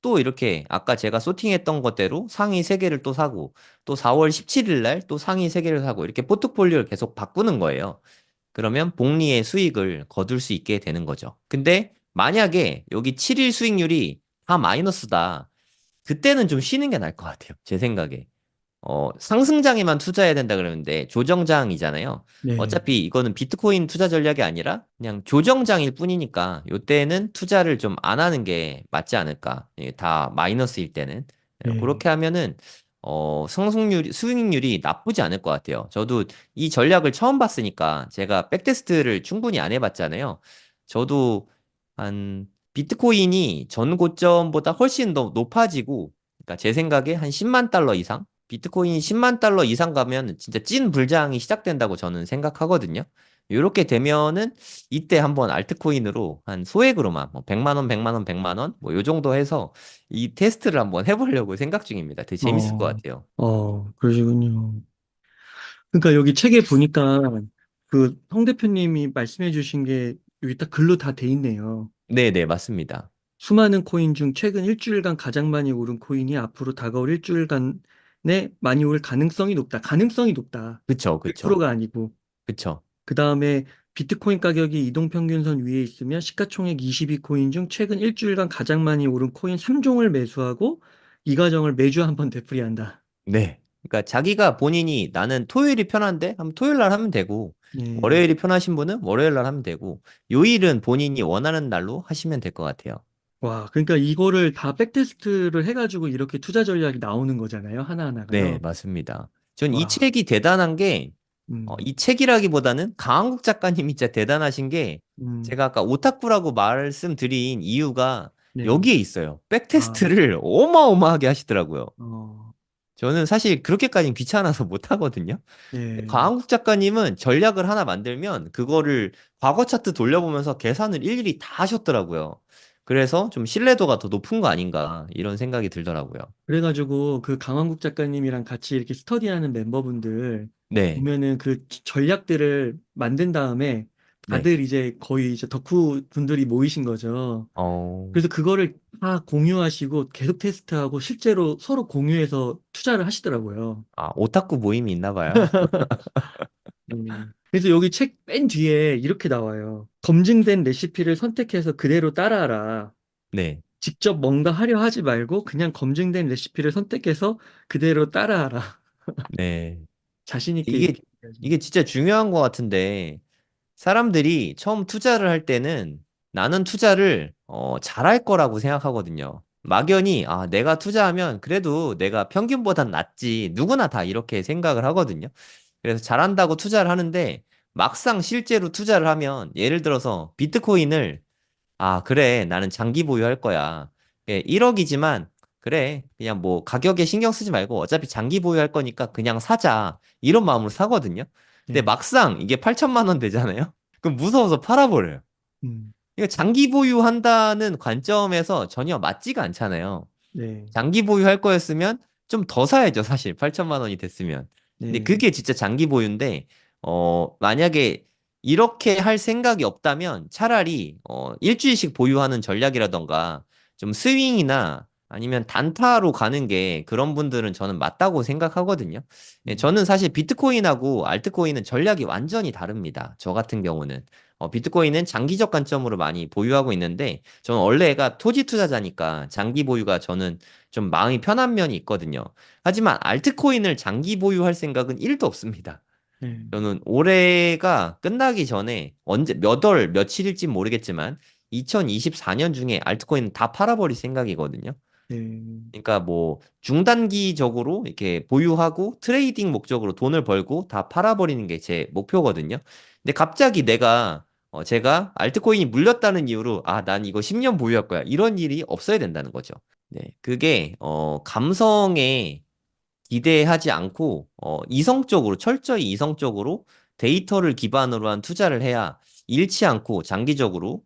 또 이렇게 아까 제가 소팅했던 것대로 상위 3개를 또 사고 또 4월 17일 날 또 상위 3개를 사고 이렇게 포트폴리오를 계속 바꾸는 거예요. 그러면 복리의 수익을 거둘 수 있게 되는 거죠. 근데 만약에 여기 7일 수익률이 다 마이너스다. 그때는 좀 쉬는 게 나을 것 같아요. 제 생각에. 상승장에만 투자해야 된다 그러는데 조정장이잖아요. 네. 어차피 이거는 비트코인 투자 전략이 아니라 그냥 조정장일 뿐이니까 요때는 투자를 좀 안 하는 게 맞지 않을까. 이게 다 마이너스일 때는. 네. 그렇게 하면은 수익률이 나쁘지 않을 것 같아요. 저도 이 전략을 처음 봤으니까 제가 백테스트를 충분히 안 해봤잖아요. 저도 한 비트코인이 전 고점보다 훨씬 더 높아지고, 그러니까 제 생각에 한 10만 달러 이상? 비트코인이 10만 달러 이상 가면 진짜 찐 불장이 시작된다고 저는 생각하거든요. 이렇게 되면은 이때 한번 알트코인으로 한 소액으로만 뭐 100만 원, 100만 원, 100만 원, 뭐 요 정도 해서 이 테스트를 한번 해보려고 생각 중입니다. 되게 재밌을 것 어, 같아요. 그러시군요. 그러니까 여기 책에 보니까 그 성 대표님이 말씀해 주신 게 여기 딱 글로 다 돼 있네요. 네네, 맞습니다. 수많은 코인 중 최근 일주일간 가장 많이 오른 코인이 앞으로 다가올 일주일간에 많이 오를 가능성이 높다. 가능성이 높다. 그쵸, 그쵸, 100%가 아니고. 그쵸. 그 다음에 비트코인 가격이 이동평균선 위에 있으면 시가총액 22코인 중 최근 일주일간 가장 많이 오른 코인 3종을 매수하고 이 과정을 매주 한번 되풀이한다. 네. 그러니까 자기가 본인이 나는 토요일이 편한데? 하면 토요일 날 하면 되고, 네. 월요일이 편하신 분은 월요일 날 하면 되고, 요일은 본인이 원하는 날로 하시면 될 것 같아요. 와, 그러니까 이거를 다 백테스트를 해가지고 이렇게 투자 전략이 나오는 거잖아요. 네, 하나하나가요. 맞습니다. 전 이 와, 책이 대단한 게, 음, 이 책이라기보다는 강한국 작가님이 진짜 대단하신 게, 음, 제가 아까 오타쿠라고 말씀드린 이유가 네. 여기에 있어요. 아, 백테스트를 어마어마하게 하시더라고요. 어, 저는 사실 그렇게까지는 귀찮아서 못 하거든요. 네. 강한국 작가님은 전략을 하나 만들면 그거를 과거 차트 돌려보면서 계산을 일일이 다 하셨더라고요. 그래서 좀 신뢰도가 더 높은 거 아닌가 이런 생각이 들더라고요. 그래가지고 그 강원국 작가님이랑 같이 이렇게 스터디하는 멤버분들 네, 보면은 그 전략들을 만든 다음에 네. 다들 이제 거의 이제 덕후 분들이 모이신 거죠. 어, 그래서 그거를 다 공유하시고 계속 테스트하고 실제로 서로 공유해서 투자를 하시더라고요. 오타쿠 모임이 있나 봐요. 그래서 여기 책 맨 뒤에 이렇게 나와요. 검증된 레시피를 선택해서 그대로 따라하라. 네, 직접 뭔가 하려 하지 말고 그냥 검증된 레시피를 선택해서 그대로 따라하라. 네. 자신 있게 이게, 이렇게 얘기하죠. 이게 진짜 중요한 것 같은데, 사람들이 처음 투자를 할 때는 나는 투자를 잘할 거라고 생각하거든요. 막연히 내가 투자하면 그래도 내가 평균보단 낫지. 누구나 다 이렇게 생각을 하거든요. 그래서 잘한다고 투자를 하는데 막상 실제로 투자를 하면 예를 들어서 비트코인을 그래. 나는 장기 보유할 거야. 예, 1억이지만 그래. 그냥 뭐 가격에 신경 쓰지 말고 어차피 장기 보유할 거니까 그냥 사자. 이런 마음으로 사거든요. 근데 네. 막상 이게 8천만 원 되잖아요. 그럼 무서워서 팔아버려요. 음, 이거 장기 보유한다는 관점에서 전혀 맞지가 않잖아요. 네. 장기 보유할 거였으면 좀 더 사야죠, 사실. 8천만 원이 됐으면. 근데 네. 그게 진짜 장기 보유인데, 만약에 이렇게 할 생각이 없다면 차라리, 일주일씩 보유하는 전략이라던가, 좀 스윙이나 아니면 단타로 가는 게 그런 분들은 저는 맞다고 생각하거든요. 예, 음, 저는 사실 비트코인하고 알트코인은 전략이 완전히 다릅니다. 저 같은 경우는. 비트코인은 장기적 관점으로 많이 보유하고 있는데, 저는 원래 가 토지 투자자니까 장기 보유가 저는 좀 마음이 편한 면이 있거든요. 하지만 알트코인을 장기 보유할 생각은 1도 없습니다. 네. 저는 올해가 끝나기 전에 언제 몇 월, 며칠일진 모르겠지만 2024년 중에 알트코인 다 팔아버릴 생각이거든요. 네. 그러니까 뭐 중단기적으로 이렇게 보유하고 트레이딩 목적으로 돈을 벌고 다 팔아버리는 게 제 목표거든요. 근데 갑자기 제가 알트코인이 물렸다는 이유로 난 이거 10년 보유할 거야. 이런 일이 없어야 된다는 거죠. 네. 그게 감성에 기대하지 않고 이성적으로 철저히 이성적으로 데이터를 기반으로 한 투자를 해야 잃지 않고 장기적으로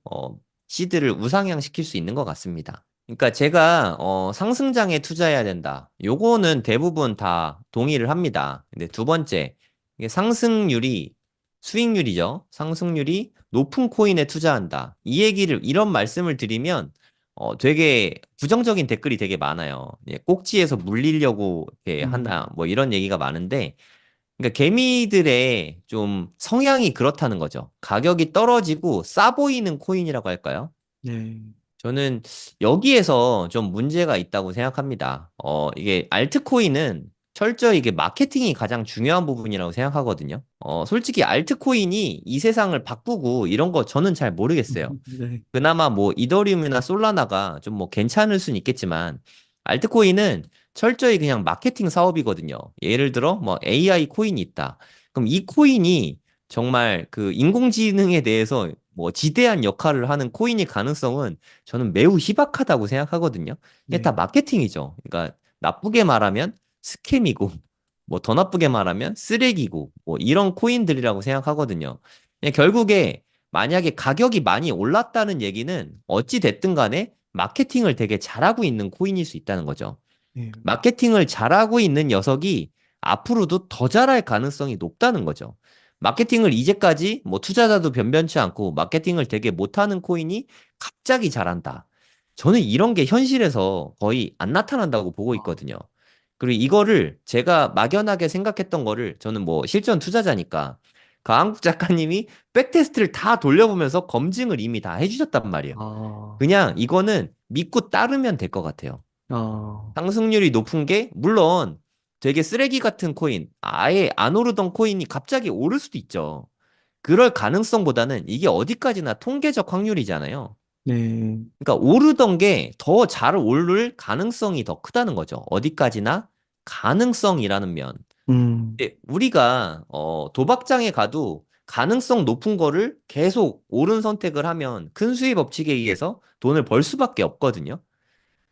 시드를 우상향 시킬 수 있는 것 같습니다. 그러니까 제가 상승장에 투자해야 된다. 요거는 대부분 다 동의를 합니다. 근데 두 번째, 이게 상승률이 수익률이죠. 상승률이 높은 코인에 투자한다. 이런 말씀을 드리면 되게 부정적인 댓글이 되게 많아요. 예, 꼭지에서 물리려고 이렇게 음, 한다. 뭐 이런 얘기가 많은데, 그러니까 개미들의 좀 성향이 그렇다는 거죠. 가격이 떨어지고 싸 보이는 코인이라고 할까요? 네. 저는 여기에서 좀 문제가 있다고 생각합니다. 이게 알트코인은 철저히 이게 마케팅이 가장 중요한 부분이라고 생각하거든요. 솔직히 알트코인이 이 세상을 바꾸고 이런 거 저는 잘 모르겠어요. 네. 그나마 뭐 이더리움이나 솔라나가 좀 뭐 괜찮을 수는 있겠지만 알트코인은 철저히 그냥 마케팅 사업이거든요. 예를 들어 뭐 AI 코인이 있다. 그럼 이 코인이 정말 그 인공지능에 대해서 뭐 지대한 역할을 하는 코인일 가능성은 저는 매우 희박하다고 생각하거든요. 이게 다 네. 마케팅이죠. 그러니까 나쁘게 말하면 스캠이고, 뭐 더 나쁘게 말하면 쓰레기고, 뭐 이런 코인들이라고 생각하거든요. 그냥 결국에 만약에 가격이 많이 올랐다는 얘기는 어찌 됐든 간에 마케팅을 되게 잘하고 있는 코인일 수 있다는 거죠. 네. 마케팅을 잘하고 있는 녀석이 앞으로도 더 잘할 가능성이 높다는 거죠. 마케팅을 이제까지 뭐 투자자도 변변치 않고 마케팅을 되게 못하는 코인이 갑자기 잘한다. 저는 이런 게 현실에서 거의 안 나타난다고 보고 아, 있거든요. 그리고 이거를 제가 막연하게 생각했던 거를 저는 뭐 실전 투자자니까 강한국 작가님이 백테스트를 다 돌려보면서 검증을 이미 다 해주셨단 말이에요. 아, 그냥 이거는 믿고 따르면 될 것 같아요. 아, 상승률이 높은 게 물론 되게 쓰레기 같은 코인, 아예 안 오르던 코인이 갑자기 오를 수도 있죠. 그럴 가능성보다는 이게 어디까지나 통계적 확률이잖아요. 네. 그러니까 오르던 게 더 잘 오를 가능성이 더 크다는 거죠. 어디까지나 가능성이라는 면. 음, 근데 우리가 도박장에 가도 가능성 높은 거를 계속 옳은 선택을 하면 큰 수익 법칙에 의해서 돈을 벌 수밖에 없거든요.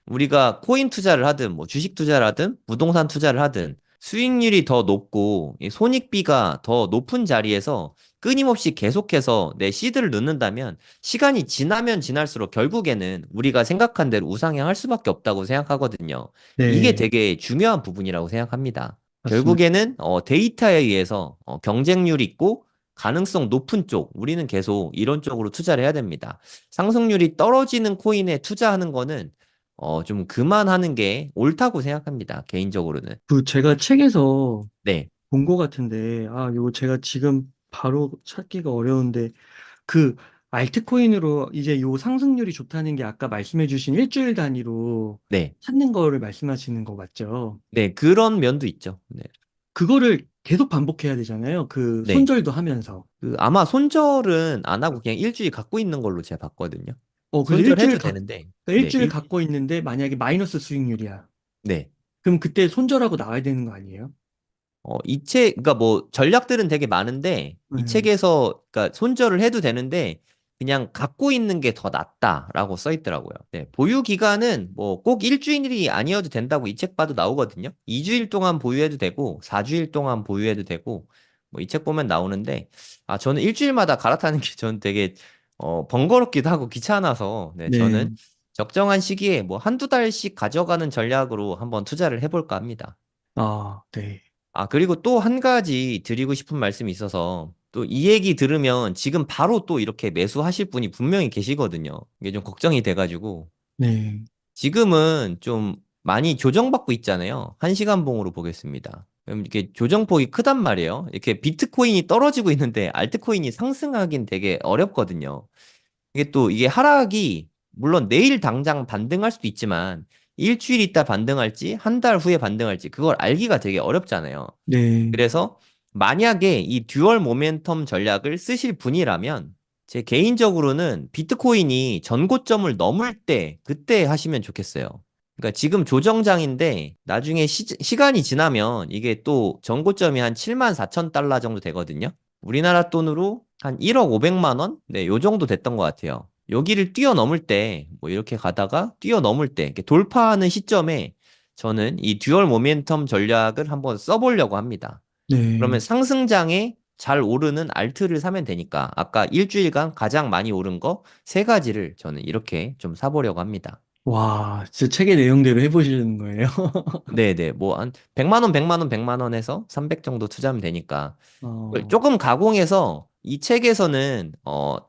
우리가 코인 투자를 하든 뭐 주식 투자를 하든 부동산 투자를 하든 수익률이 더 높고 이 손익비가 더 높은 자리에서 끊임없이 계속해서 내 시드를 넣는다면 시간이 지나면 지날수록 결국에는 우리가 생각한 대로 우상향할 수밖에 없다고 생각하거든요. 이게 네, 되게 중요한 부분이라고 생각합니다. 맞습니다. 결국에는 데이터에 의해서 경쟁률이 있고 가능성 높은 쪽, 우리는 계속 이런 쪽으로 투자를 해야 됩니다. 상승률이 떨어지는 코인에 투자하는 거는 좀 그만하는 게 옳다고 생각합니다. 개인적으로는. 그 제가 책에서 네, 본 거 같은데, 아, 요거 제가 지금 바로 찾기가 어려운데, 그 알트코인으로 이제 요 상승률이 좋다는 게 아까 말씀해주신 일주일 단위로 네, 찾는 거를 말씀하시는 거 맞죠? 네, 그런 면도 있죠. 네, 그거를 계속 반복해야 되잖아요. 그 네. 손절도 하면서. 아마 손절은 안 하고 그냥 일주일 갖고 있는 걸로 제가 봤거든요. 그래서 손절해도 되는데, 그러니까 네, 일주일 갖고 있는데 만약에 마이너스 수익률이야. 네. 그럼 그때 손절하고 나와야 되는 거 아니에요? 그러니까 뭐 전략들은 되게 많은데 이 네. 책에서 그러니까 손절을 해도 되는데 그냥 갖고 있는 게 더 낫다라고 써 있더라고요. 네, 보유 기간은 뭐 꼭 일주일이 아니어도 된다고 이 책 봐도 나오거든요. 2주일 동안 보유해도 되고 4주일 동안 보유해도 되고 뭐 이 책 보면 나오는데 저는 일주일마다 갈아타는 게 저는 되게 번거롭기도 하고 귀찮아서 네, 네. 저는 적정한 시기에 뭐 한두 달씩 가져가는 전략으로 한번 투자를 해볼까 합니다. 아, 네. 그리고 또 한 가지 드리고 싶은 말씀이 있어서 또 이 얘기 들으면 지금 바로 또 이렇게 매수하실 분이 분명히 계시거든요. 이게 좀 걱정이 돼가지고 네. 지금은 좀 많이 조정받고 있잖아요. 1시간 봉으로 보겠습니다. 그럼 이렇게 조정폭이 크단 말이에요. 이렇게 비트코인이 떨어지고 있는데 알트코인이 상승하긴 되게 어렵거든요. 이게 하락이 물론 내일 당장 반등할 수도 있지만 일주일 있다 반등할지 한 달 후에 반등할지 그걸 알기가 되게 어렵잖아요. 네. 그래서 만약에 이 듀얼 모멘텀 전략을 쓰실 분이라면 제 개인적으로는 비트코인이 전고점을 넘을 때 그때 하시면 좋겠어요. 그러니까 지금 조정장인데 나중에 시간이 지나면 이게 또 전고점이 한 7만 4천 달러 정도 되거든요. 우리나라 돈으로 한 1억 5백만 원? 네, 요 정도 됐던 것 같아요. 여기를 뛰어넘을 때, 뭐 이렇게 가다가 뛰어넘을 때, 이렇게 돌파하는 시점에 저는 이 듀얼 모멘텀 전략을 한번 써보려고 합니다. 그러면 네. 상승장에 잘 오르는 알트를 사면 되니까 아까 일주일간 가장 많이 오른 거 세 가지를 저는 이렇게 좀 사보려고 합니다. 와, 진짜 책의 내용대로 해보시는 거예요? 네네. 뭐 한 100만 원, 100만 원, 100만 원에서 300 정도 투자하면 되니까 그걸 어, 조금 가공해서 이 책에서는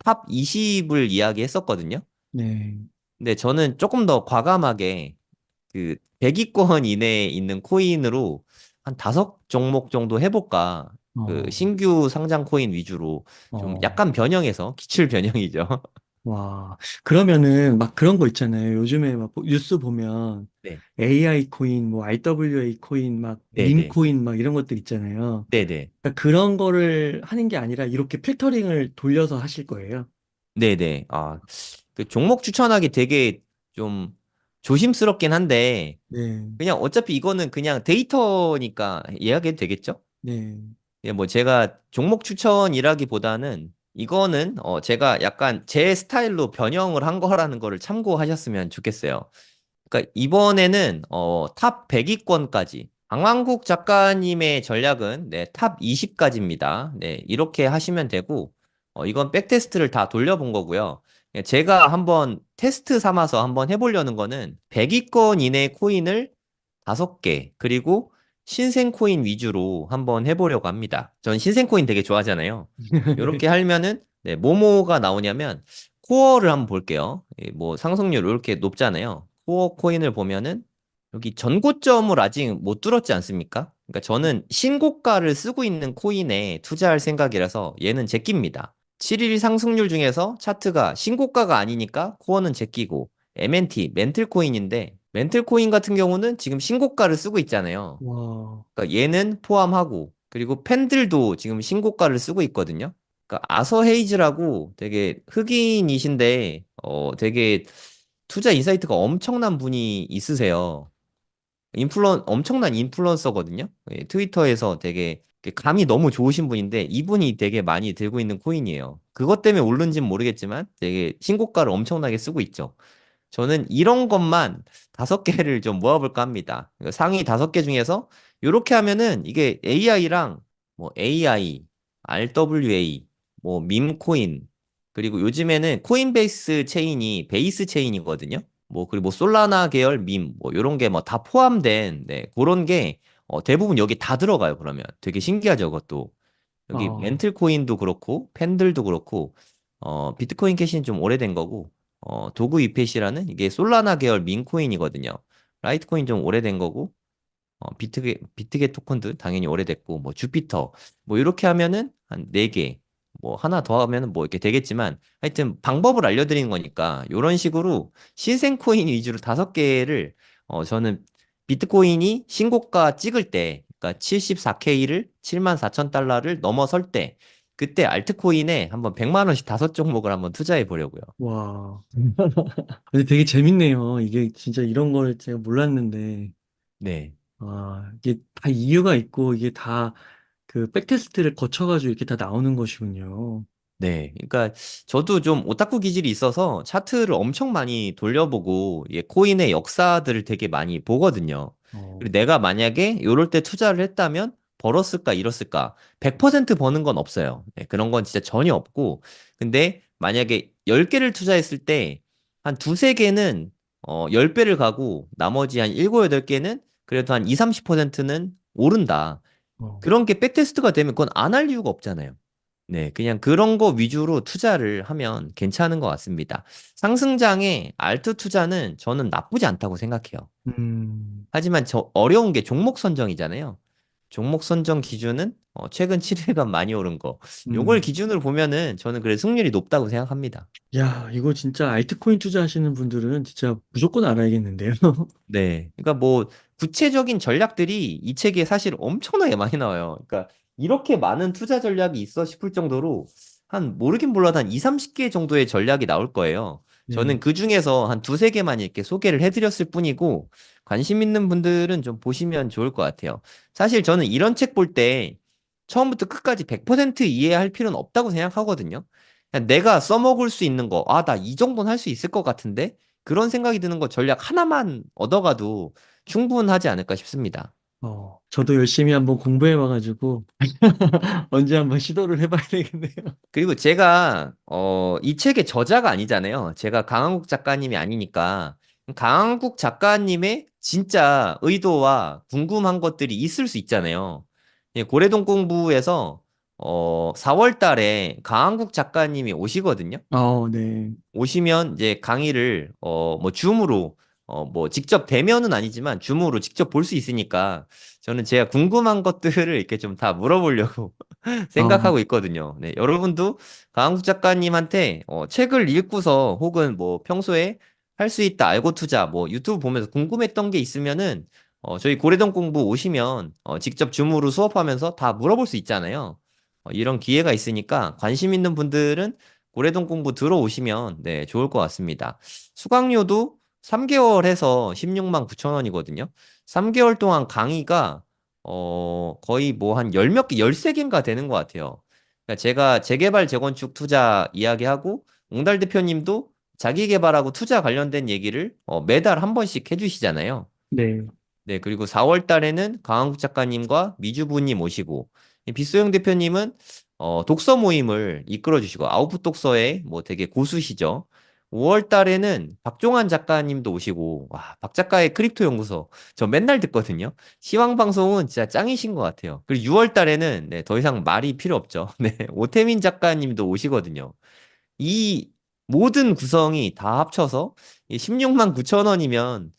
탑 20을 이야기했었거든요. 네. 근데 저는 조금 더 과감하게 그 100위권 이내에 있는 코인으로 한 5종목 정도 해볼까. 그 어, 신규 상장 코인 위주로 좀 어. 약간 변형해서 기출 변형이죠. 와, 그러면은 막 그런 거 있잖아요. 요즘에 막 뉴스 보면 네. AI 코인, 뭐 RWA 코인, 막 밈 네네. 코인 막 이런 것들 있잖아요. 네네. 그러니까 그런 거를 하는 게 아니라 이렇게 필터링을 돌려서 하실 거예요. 네네. 그 종목 추천하기 되게 좀 조심스럽긴 한데 네, 그냥 어차피 이거는 그냥 데이터니까 이야기해도 되겠죠? 네, 예, 뭐 제가 종목 추천이라기보다는 이거는 제가 약간 제 스타일로 변형을 한 거라는 거를 참고하셨으면 좋겠어요. 그러니까 이번에는 탑 100위권까지 강왕국 작가님의 전략은 네, 탑 20까지입니다. 네, 이렇게 하시면 되고 이건 백테스트를 다 돌려본 거고요. 예, 제가 한번 테스트 삼아서 한번 해보려는 거는 100위권 이내 코인을 5개 그리고 신생 코인 위주로 한번 해보려고 합니다. 전 신생 코인 되게 좋아하잖아요. 네. 이렇게 하면은 네, 뭐뭐가 나오냐면 코어를 한번 볼게요. 예, 뭐 상승률 이렇게 높잖아요. 코어 코인을 보면은 여기 전고점을 아직 못 뚫었지 않습니까? 그러니까 저는 신고가를 쓰고 있는 코인에 투자할 생각이라서 얘는 제끼입니다. 7일 상승률 중에서 차트가 신고가가 아니니까 코어는 제끼고 MNT, 멘틀 코인인데 멘틀 코인 같은 경우는 지금 신고가를 쓰고 있잖아요. 와, 그러니까 얘는 포함하고 그리고 팬들도 지금 신고가를 쓰고 있거든요. 그러니까 아서 헤이즈라고 되게 흑인이신데 되게 투자 인사이트가 엄청난 분이 있으세요. 엄청난 인플루언서거든요. 예, 트위터에서 되게 감이 너무 좋으신 분인데 이분이 되게 많이 들고 있는 코인이에요. 그것 때문에 오른지는 모르겠지만 되게 신고가를 엄청나게 쓰고 있죠. 저는 이런 것만 5개를 좀 모아볼까 합니다. 그러니까 상위 5개 중에서 이렇게 하면은 이게 AI랑 뭐 AI, RWA, 뭐 밈코인, 그리고 요즘에는 코인베이스 체인이 베이스 체인이거든요. 뭐 그리고 뭐 솔라나 계열 밈, 뭐 이런 게 뭐 다 포함된 네, 그런 게 대부분 여기 다 들어가요. 그러면 되게 신기하죠, 그것도. 여기 어, 멘틀 코인도 그렇고 팬들도 그렇고 비트코인 캐시는 좀 오래된 거고 도구 이펫이라는 이게 솔라나 계열 민 코인이거든요. 라이트코인 좀 오래된 거고 비트게 토큰도 당연히 오래됐고 뭐 주피터 뭐 이렇게 하면은 한 4개 뭐 하나 더 하면은 뭐 이렇게 되겠지만 하여튼 방법을 알려드리는 거니까 이런 식으로 신생 코인 위주로 5개를 저는 비트코인이 신고가 찍을 때 그러니까 74K를 74,000달러를 넘어설 때 그때 알트코인에 한번 100만 원씩 5종목을 한번 투자해 보려고요. 와. 근데 되게 재밌네요. 이게 진짜 이런 걸 제가 몰랐는데, 네. 이게 다 이유가 있고, 이게 다 그 백테스트를 거쳐가지고 이렇게 다 나오는 것이군요. 네. 그러니까 저도 좀 오타쿠 기질이 있어서 차트를 엄청 많이 돌려보고 코인의 역사들을 되게 많이 보거든요. 어, 그리고 내가 만약에 요럴 때 투자를 했다면 벌었을까 잃었을까? 100% 버는 건 없어요. 네, 그런 건 진짜 전혀 없고. 근데 만약에 10개를 투자했을 때 한 두세 개는 10배를 가고 나머지 한 7, 8개는 그래도 한 2, 30%는 오른다. 어. 그런 게 백테스트가 되면 그건 안 할 이유가 없잖아요. 네, 그냥 그런 거 위주로 투자를 하면 괜찮은 것 같습니다. 상승장에 알트 투자는 저는 나쁘지 않다고 생각해요. 음, 하지만 저 어려운 게 종목 선정이잖아요. 종목 선정 기준은 최근 7일간 많이 오른 거. 요걸 음. 기준으로 보면은 저는 그래 승률이 높다고 생각합니다. 야, 이거 진짜 알트코인 투자하시는 분들은 진짜 무조건 알아야겠는데요. 네. 그러니까 뭐 구체적인 전략들이 이 책에 사실 엄청나게 많이 나와요. 그러니까 이렇게 많은 투자 전략이 있어 싶을 정도로 한 모르긴 몰라도 한 2, 30개 정도의 전략이 나올 거예요. 네. 저는 그 중에서 한 두세 개만 이렇게 소개를 해드렸을 뿐이고 관심 있는 분들은 좀 보시면 좋을 것 같아요. 사실 저는 이런 책 볼 때 처음부터 끝까지 100% 이해할 필요는 없다고 생각하거든요. 그냥 내가 써먹을 수 있는 거, 아, 나 이 정도는 할 수 있을 것 같은데? 그런 생각이 드는 거 전략 하나만 얻어가도 충분하지 않을까 싶습니다. 저도 열심히 한번 공부해 와가지고 언제 한번 시도를 해봐야 되겠네요. 그리고 제가 이 책의 저자가 아니잖아요. 제가 강한국 작가님이 아니니까 강한국 작가님의 진짜 의도와 궁금한 것들이 있을 수 있잖아요. 예, 고래동 공부에서 4월 달에 강한국 작가님이 오시거든요. 네. 오시면 이제 강의를 뭐 줌으로 뭐 직접 대면은 아니지만 줌으로 직접 볼 수 있으니까 저는 제가 궁금한 것들을 이렇게 좀 다 물어보려고 어, 생각하고 있거든요. 네, 여러분도 강한국 작가님한테 책을 읽고서 혹은 뭐 평소에 할 수 있다 알고 투자 뭐 유튜브 보면서 궁금했던 게 있으면은 저희 고래동 공부 오시면 직접 줌으로 수업하면서 다 물어볼 수 있잖아요. 이런 기회가 있으니까 관심 있는 분들은 고래동 공부 들어오시면 네, 좋을 것 같습니다. 수강료도 3개월 해서 16만 9천 원이거든요. 3개월 동안 강의가 거의 뭐 한 열 몇 개, 13개인가 되는 것 같아요. 그러니까 제가 재개발 재건축 투자 이야기하고 옹달 대표님도 자기 개발하고 투자 관련된 얘기를 매달 한 번씩 해주시잖아요. 네. 네, 그리고 4월 달에는 강한국 작가님과 미주부님 오시고, 이 빗소영 대표님은 독서 모임을 이끌어 주시고, 아웃풋 독서에 뭐 되게 고수시죠. 5월 달에는 박종환 작가님도 오시고, 와, 박 작가의 크립토 연구소, 저 맨날 듣거든요. 시황 방송은 진짜 짱이신 것 같아요. 그리고 6월 달에는 네, 더 이상 말이 필요 없죠. 네, 오태민 작가님도 오시거든요. 이 모든 구성이 다 합쳐서 16만 9천 원이면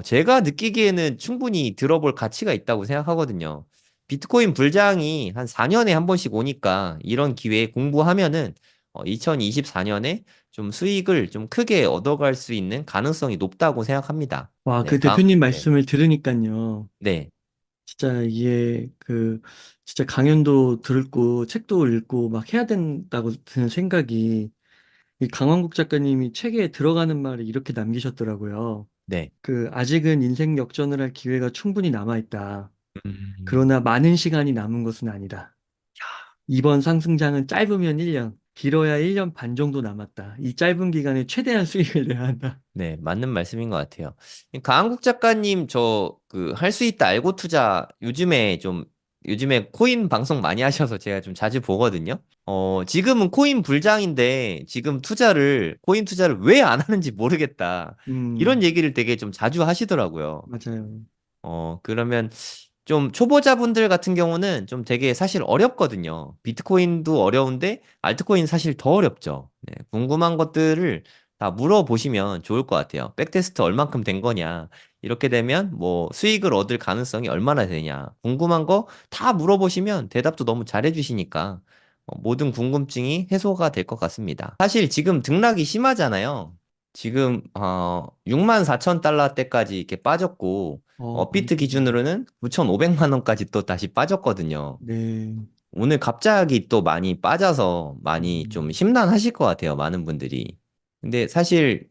제가 느끼기에는 충분히 들어볼 가치가 있다고 생각하거든요. 비트코인 불장이 한 4년에 한 번씩 오니까 이런 기회에 공부하면은 2024년에 좀 수익을 좀 크게 얻어갈 수 있는 가능성이 높다고 생각합니다. 와, 네, 그 대표님 네, 말씀을 들으니까요. 네, 진짜 이게 진짜 강연도 듣고 책도 읽고 막 해야 된다고 드는 생각이 이 강원국 작가님이 책에 들어가는 말을 이렇게 남기셨더라고요. 네. 아직은 인생 역전을 할 기회가 충분히 남아있다. 음, 그러나 많은 시간이 남은 것은 아니다. 이번 상승장은 짧으면 1년, 길어야 1년 반 정도 남았다. 이 짧은 기간에 최대한 수익을 내야 한다. 네, 맞는 말씀인 것 같아요. 강한국 작가님, 할 수 있다 알고 투자, 요즘에 코인 방송 많이 하셔서 제가 좀 자주 보거든요. 지금은 코인 불장인데, 지금 코인 투자를 왜 안 하는지 모르겠다. 이런 음, 얘기를 되게 좀 자주 하시더라고요. 맞아요. 그러면 좀 초보자분들 같은 경우는 좀 되게 사실 어렵거든요. 비트코인도 어려운데 알트코인 사실 더 어렵죠. 네, 궁금한 것들을 다 물어보시면 좋을 것 같아요. 백테스트 얼만큼 된 거냐. 이렇게 되면 뭐 수익을 얻을 가능성이 얼마나 되냐. 궁금한 거 다 물어보시면 대답도 너무 잘해주시니까 모든 궁금증이 해소가 될 것 같습니다. 사실 지금 등락이 심하잖아요. 지금 6만 4천 달러 때까지 이렇게 빠졌고 많이 업비트 빠졌네요. 기준으로는 9,500만 원까지 또 다시 빠졌거든요. 네. 오늘 갑자기 또 많이 빠져서 많이 좀 음, 심란하실 것 같아요, 많은 분들이. 근데 사실,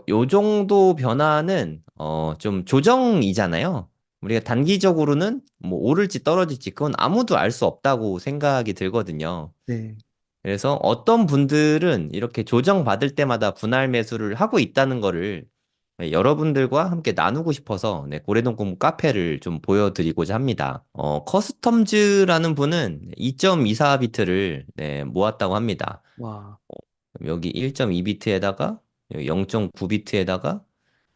요 정도 변화는, 좀 조정이잖아요. 우리가 단기적으로는 뭐 오를지 떨어질지 그건 아무도 알 수 없다고 생각이 들거든요. 네. 그래서 어떤 분들은 이렇게 조정받을 때마다 분할 매수를 하고 있다는 거를 네, 여러분들과 함께 나누고 싶어서 네, 고래동 공부 카페를 좀 보여드리고자 합니다. 커스텀즈라는 분은 2.24비트를 네, 모았다고 합니다. 와, 여기 1.2비트에다가 0.9비트에다가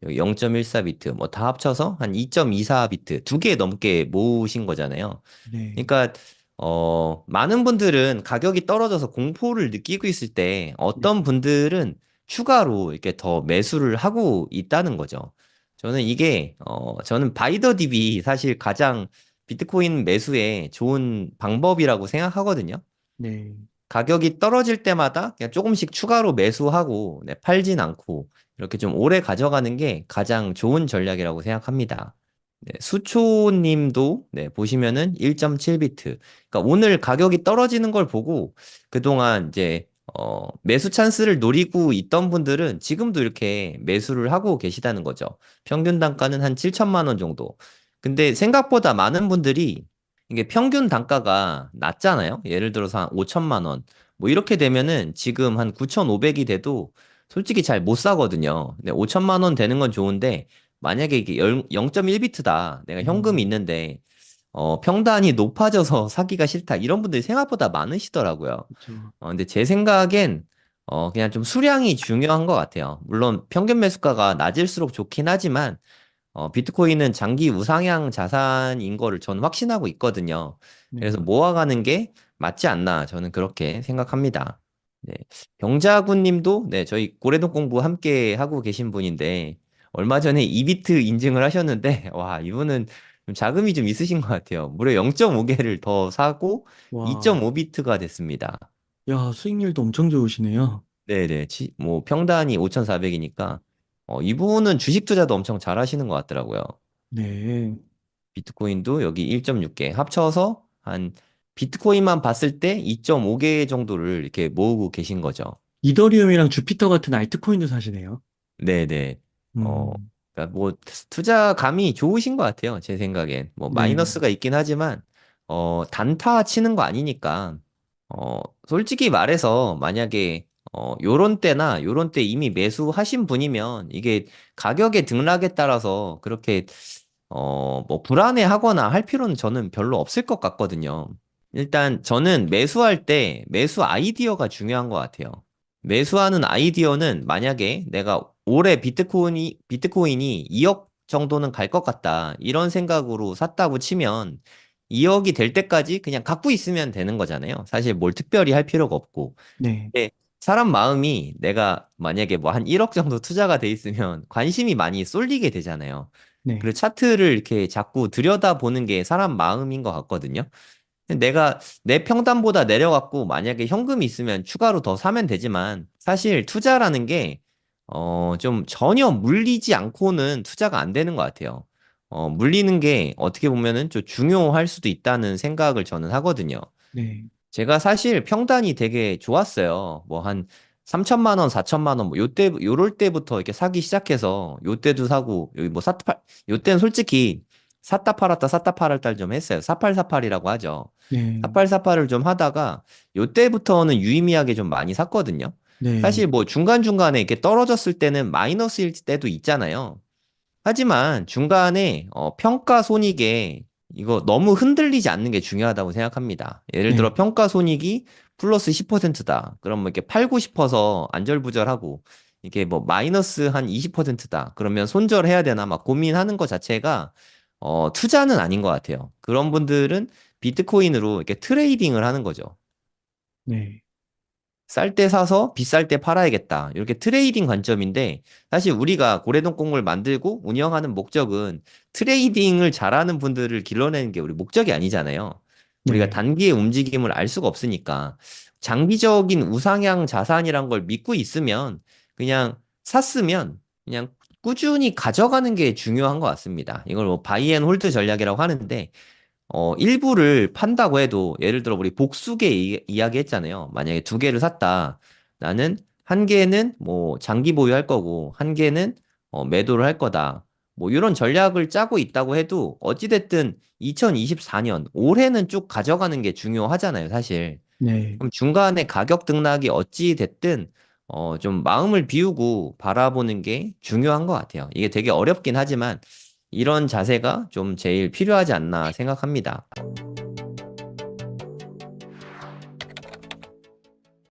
0.14비트 뭐 다 합쳐서 한 2.24비트 두 개 넘게 모으신 거잖아요. 네. 그러니까 많은 분들은 가격이 떨어져서 공포를 느끼고 있을 때 네. 어떤 분들은 추가로 이렇게 더 매수를 하고 있다는 거죠. 저는 바이더딥이 사실 가장 비트코인 매수에 좋은 방법이라고 생각하거든요. 네. 가격이 떨어질 때마다 그냥 조금씩 추가로 매수하고 네, 팔진 않고 이렇게 좀 오래 가져가는 게 가장 좋은 전략이라고 생각합니다. 네, 수초님도 네, 보시면은 1.7비트. 그러니까 오늘 가격이 떨어지는 걸 보고 그동안 이제 매수 찬스를 노리고 있던 분들은 지금도 이렇게 매수를 하고 계시다는 거죠. 평균 단가는 한 7천만 원 정도. 근데 생각보다 많은 분들이 이게 평균 단가가 낮잖아요. 예를 들어서 한 5천만 원. 뭐 이렇게 되면은 지금 한 9,500이 돼도 솔직히 잘 못 사거든요. 네, 5천만 원 되는 건 좋은데 만약에 이게 0.1비트다. 내가 현금이 음, 있는데 평단이 높아져서 사기가 싫다. 이런 분들이 생각보다 많으시더라고요. 그렇죠. 근데 제 생각엔 그냥 좀 수량이 중요한 것 같아요. 물론 평균 매수가가 낮을수록 좋긴 하지만 비트코인은 장기 우상향 자산인 거를 저는 확신하고 있거든요. 그래서 네. 모아가는 게 맞지 않나 저는 그렇게 생각합니다. 네. 병자군 님도 네, 저희 고래동 공부 함께 하고 계신 분인데 얼마 전에 이비트 인증을 하셨는데 와, 이분은 좀 자금이 좀 있으신 것 같아요. 무려 0.5개를 더 사고 와, 2.5비트가 됐습니다. 야, 수익률도 엄청 좋으시네요. 네네. 뭐 평단이 5,400이니까 이분은 주식 투자도 엄청 잘 하시는 것 같더라고요. 네. 비트코인도 여기 1.6개 합쳐서 한 비트코인만 봤을 때 2.5개 정도를 이렇게 모으고 계신 거죠. 이더리움이랑 주피터 같은 알트코인도 사시네요. 네네. 어, 음, 그러니까 뭐 투자감이 좋으신 것 같아요. 제 생각엔. 뭐 네. 마이너스가 있긴 하지만 단타 치는 거 아니니까 솔직히 말해서 만약에 요런 때나 요런 때 이미 매수하신 분이면 이게 가격의 등락에 따라서 그렇게 뭐 불안해하거나 할 필요는 저는 별로 없을 것 같거든요. 일단 저는 매수할 때 매수 아이디어가 중요한 것 같아요. 매수하는 아이디어는 만약에 내가 올해 비트코인이 2억 정도는 갈 것 같다. 이런 생각으로 샀다고 치면 2억이 될 때까지 그냥 갖고 있으면 되는 거잖아요. 사실 뭘 특별히 할 필요가 없고. 네, 근데 사람 마음이 내가 만약에 뭐 한 1억 정도 투자가 돼 있으면 관심이 많이 쏠리게 되잖아요. 네, 그리고 차트를 이렇게 자꾸 들여다보는 게 사람 마음인 것 같거든요. 내가 내 평단보다 내려갔고 만약에 현금이 있으면 추가로 더 사면 되지만 사실 투자라는 게 좀 전혀 물리지 않고는 투자가 안 되는 것 같아요. 물리는 게 어떻게 보면은 좀 중요할 수도 있다는 생각을 저는 하거든요. 네, 제가 사실 평단이 되게 좋았어요. 뭐 한 3천만 원, 4천만 원, 뭐 요때, 요럴 때부터 이렇게 사기 시작해서 요때도 사고, 여기 뭐 요때는 솔직히 샀다 팔았다 좀 했어요. 4848이라고 하죠. 네, 4848을 좀 하다가 요때부터는 유의미하게 좀 많이 샀거든요. 네, 사실 뭐 중간중간에 이렇게 떨어졌을 때는 마이너스일 때도 있잖아요. 하지만 중간에 평가 손익에 이거 너무 흔들리지 않는 게 중요하다고 생각합니다. 예를 들어 네, 평가 손익이 플러스 10%다. 그럼 뭐 이렇게 팔고 싶어서 안절부절하고 이게 뭐 마이너스 한 20%다. 그러면 손절해야 되나 막 고민하는 것 자체가 투자는 아닌 것 같아요. 그런 분들은 비트코인으로 이렇게 트레이딩을 하는 거죠. 네, 쌀 때 사서 비쌀 때 팔아야겠다. 이렇게 트레이딩 관점인데 사실 우리가 고래동공을 만들고 운영하는 목적은 트레이딩을 잘하는 분들을 길러내는 게 우리 목적이 아니잖아요. 우리가 네, 단기의 움직임을 알 수가 없으니까 장기적인 우상향 자산이란 걸 믿고 있으면 그냥 샀으면 그냥 꾸준히 가져가는 게 중요한 것 같습니다. 이걸 뭐 바이앤홀드 전략이라고 하는데 일부를 판다고 해도 예를 들어 우리 복수개 이야기 했잖아요. 만약에 두 개를 샀다. 나는 한 개는 뭐 장기 보유할 거고 한 개는 매도를 할 거다. 뭐 이런 전략을 짜고 있다고 해도 어찌됐든 2024년 올해는 쭉 가져가는 게 중요하잖아요, 사실. 네, 그럼 중간에 가격 등락이 어찌 됐든 좀 마음을 비우고 바라보는 게 중요한 것 같아요. 이게 되게 어렵긴 하지만 이런 자세가 좀 제일 필요하지 않나 생각합니다.